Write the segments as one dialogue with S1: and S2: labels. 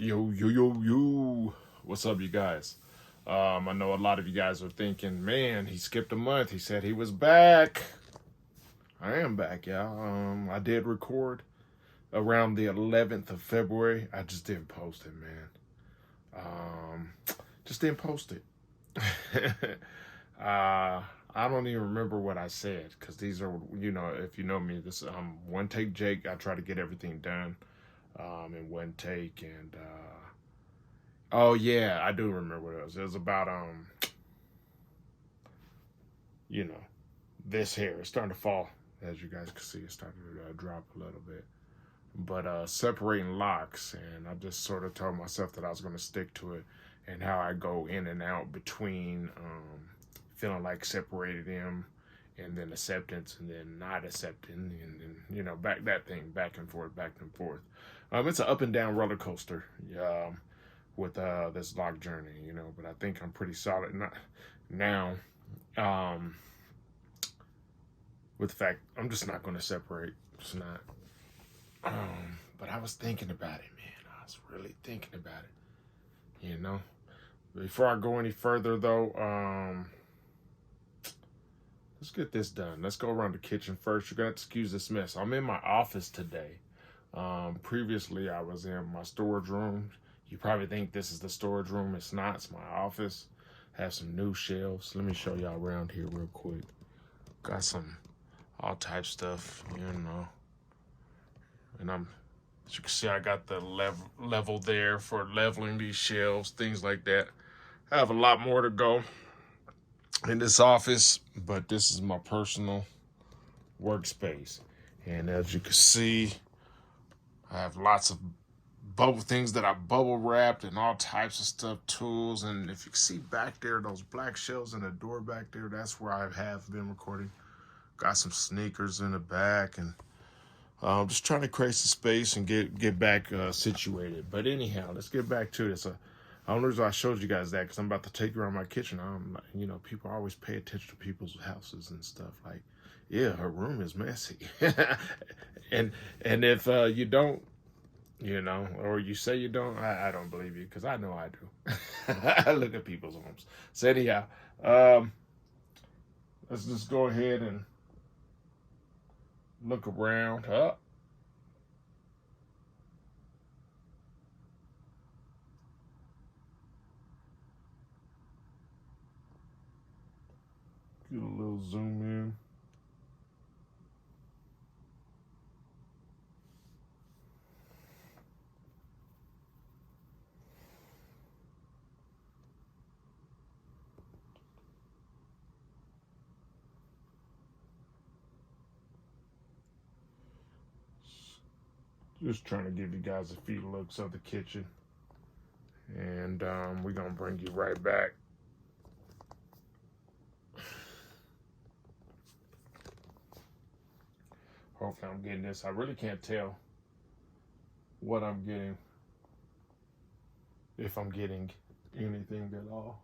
S1: Yo, yo, yo, yo. What's up, you guys? I know a lot of you guys are thinking, man, he skipped a month. He said he was back. I am back, y'all. I did record around the 11th of February. I just didn't post it, man. Um, just didn't post it. I don't even remember what I said because these are, if you know me, this one take Jake. I try to get everything done in one take, and oh yeah, I do remember what it was. It was about you know, this hair. It's starting to fall, as you guys can see. It's starting to drop a little bit. But separating locks, and I just sort of told myself that I was going to stick to it, and how I go in and out between feeling like separated them, and then acceptance, and then not accepting, and then back that thing back and forth, back and forth. It's an up and down roller coaster. With this lock journey, but I think I'm pretty solid now. Um, with the fact I'm just not going to separate. It's not. But I was thinking about it, man. I was really thinking about it. Before I go any further, though, let's get this done. Let's go around the kitchen first. You're gonna have to excuse this mess. I'm in my office today. Previously, I was in my storage room. You probably think this is the storage room. It's not. It's my office. Have some new shelves. Let me show y'all around here real quick. Got some all type stuff, And as you can see, I got the level there for leveling these shelves, things like that. I have a lot more to go in this office, but this is my personal workspace. And as you can see, I have lots of bubble things that I bubble wrapped and all types of stuff, tools. And if you see back there, those black shelves in the door back there, that's where I have been recording. Got some sneakers in the back, and just trying to create some space and get back situated. But anyhow, let's get back to this. I don't know if I showed you guys that because I'm about to take you around my kitchen. People always pay attention to people's houses and stuff. Like, yeah, her room is messy. and if you don't, or you say you don't, I don't believe you because I know I do. I look at people's homes. So anyhow, let's just go ahead and look around. Get a little zoom in. Just trying to give you guys a few looks of the kitchen. And we're going to bring you right back. Hopefully I'm getting this. I really can't tell what I'm getting. If I'm getting anything at all.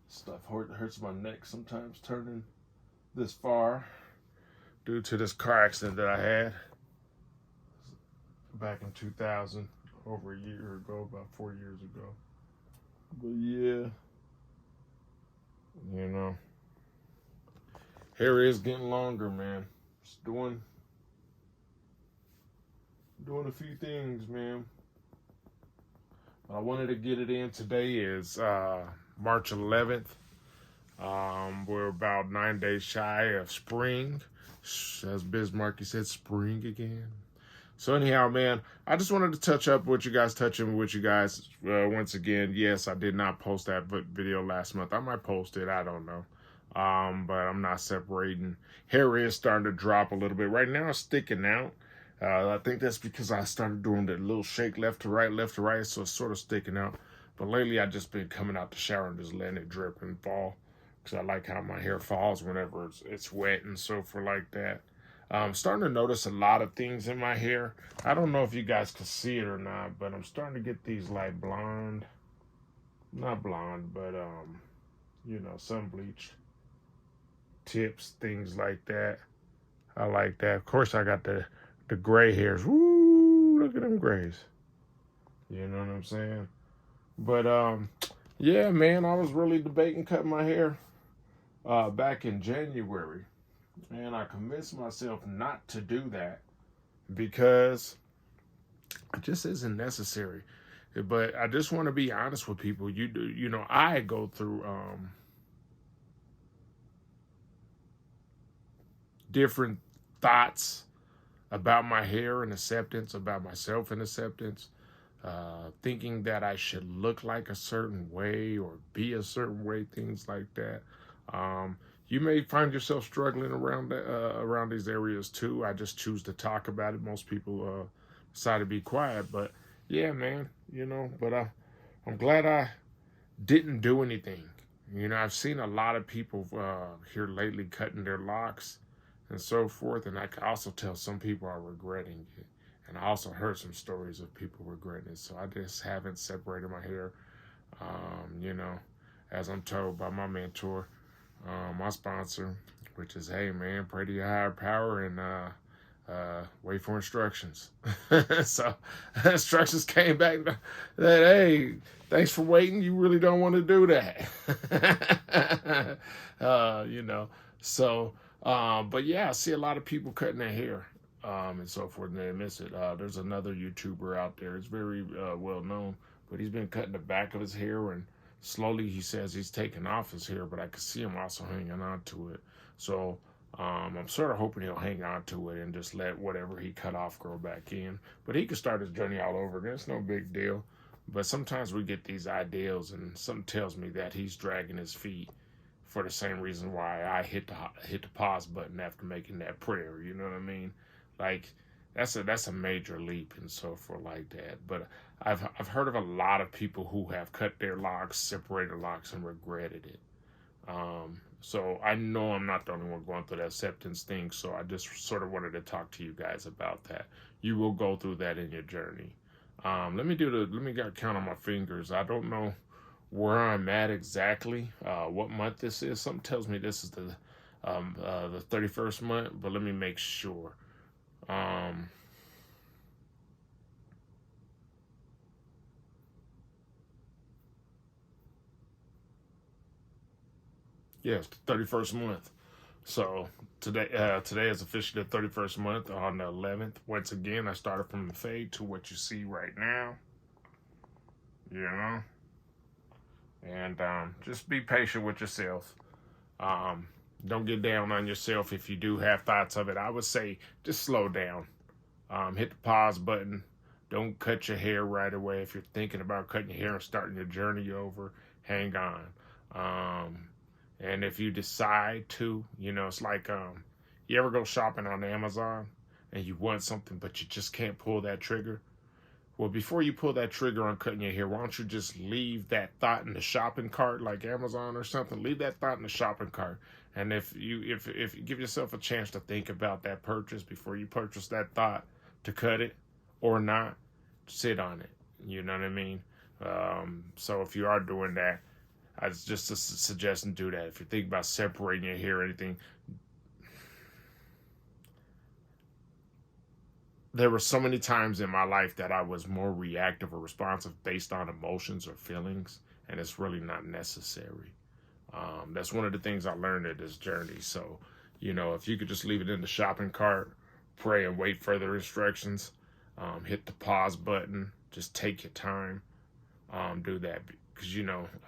S1: Stuff hurts my neck sometimes turning this far. Due to this car accident that I had back in 2000, over a year ago, about 4 years ago. But yeah, hair is getting longer, man. Just doing a few things, man. What I wanted to get it in today is March 11th. We're about 9 days shy of spring. As Bismarck, he said, spring again. So anyhow, man, I just wanted to touch with you guys. Once again, yes, I did not post that video last month. I might post it. I don't know. But I'm not separating. Hair is starting to drop a little bit. Right now, it's sticking out. I think that's because I started doing the little shake left to right, so it's sort of sticking out. But lately, I've just been coming out the shower and just letting it drip and fall. Because I like how my hair falls whenever it's wet and so forth like that. I'm starting to notice a lot of things in my hair. I don't know if you guys can see it or not, but I'm starting to get these like blonde, not blonde, but sun bleach tips, things like that. I like that. Of course, I got the gray hairs. Woo, look at them grays. You know what I'm saying? But yeah, man, I was really debating cutting my hair back in January, and I convinced myself not to do that because it just isn't necessary. But I just want to be honest with people. I go through different thoughts about my hair and acceptance, about myself and acceptance, thinking that I should look like a certain way or be a certain way, things like that. You may find yourself struggling around these areas too. I just choose to talk about it. Most people decide to be quiet, but yeah, man, But I'm glad I didn't do anything. I've seen a lot of people here lately cutting their locks and so forth, and I can also tell some people are regretting it. And I also heard some stories of people regretting it. So I just haven't separated my hair, as I'm told by my mentor, my sponsor, which is, hey, man, pray to your higher power and wait for instructions. So instructions came back that, hey, thanks for waiting. You really don't want to do that. So, but yeah, I see a lot of people cutting their hair. And so forth, and they miss it. There's another YouTuber out there. It's very well known, but he's been cutting the back of his hair, and slowly he says he's taking off his hair, but I can see him also hanging on to it. So I'm sort of hoping he'll hang on to it and just let whatever he cut off grow back in. But he can start his journey all over again. It's no big deal. But sometimes we get these ideals, and something tells me that he's dragging his feet for the same reason why I hit the pause button after making that prayer. You know what I mean? Like that's a major leap and so forth like that. But I've heard of a lot of people who have cut their locks, separated locks, and regretted it. So I know I'm not the only one going through that acceptance thing. So I just sort of wanted to talk to you guys about that. You will go through that in your journey. Let me count on my fingers. I don't know where I'm at exactly. What month this is? Something tells me this is the 31st month, but let me make sure. Yes, the 31st month. So today is officially the 31st month on the 11th. Once again, I started from the fade to what you see right now. And just be patient with yourself. Don't get down on yourself if you do have thoughts of it. I would say just slow down. Hit the pause button. Don't cut your hair right away. If you're thinking about cutting your hair and starting your journey over, hang on. And if you decide to, it's like you ever go shopping on Amazon and you want something but you just can't pull that trigger? Well, before you pull that trigger on cutting your hair, why don't you just leave that thought in the shopping cart, like Amazon or something? Leave that thought in the shopping cart. And if you give yourself a chance to think about that purchase before you purchase that thought to cut it or not, sit on it. You know what I mean? So if you are doing that, I just suggest and do that. If you think about separating your hair or anything, there were so many times in my life that I was more reactive or responsive based on emotions or feelings, and it's really not necessary. That's one of the things I learned in this journey. So, if you could just leave it in the shopping cart, pray and wait further instructions, hit the pause button, just take your time, do that. Because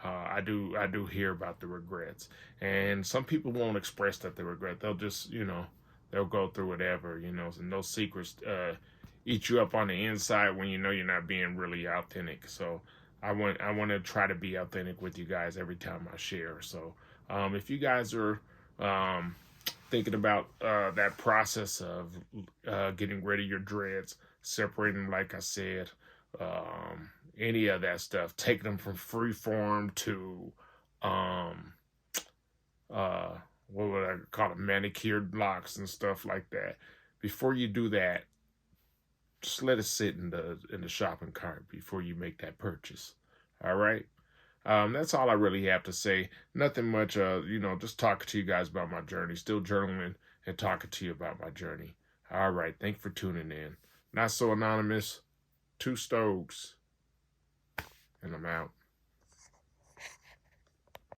S1: I do hear about the regrets, and some people won't express that they regret. They'll just they'll go through whatever, and those secrets eat you up on the inside when you're not being really authentic. So I want to try to be authentic with you guys every time I share. So if you guys are thinking about that process of getting rid of your dreads, separating them, like I said, any of that stuff, taking them from Freeform to what would I call it, manicured locks and stuff like that. Before you do that, just let it sit in the shopping cart before you make that purchase. All right. That's all I really have to say. Nothing much. Just talking to you guys about my journey. Still journaling and talking to you about my journey. All right. Thank you for tuning in. Not So Anonymous, Two Stoves, and I'm out.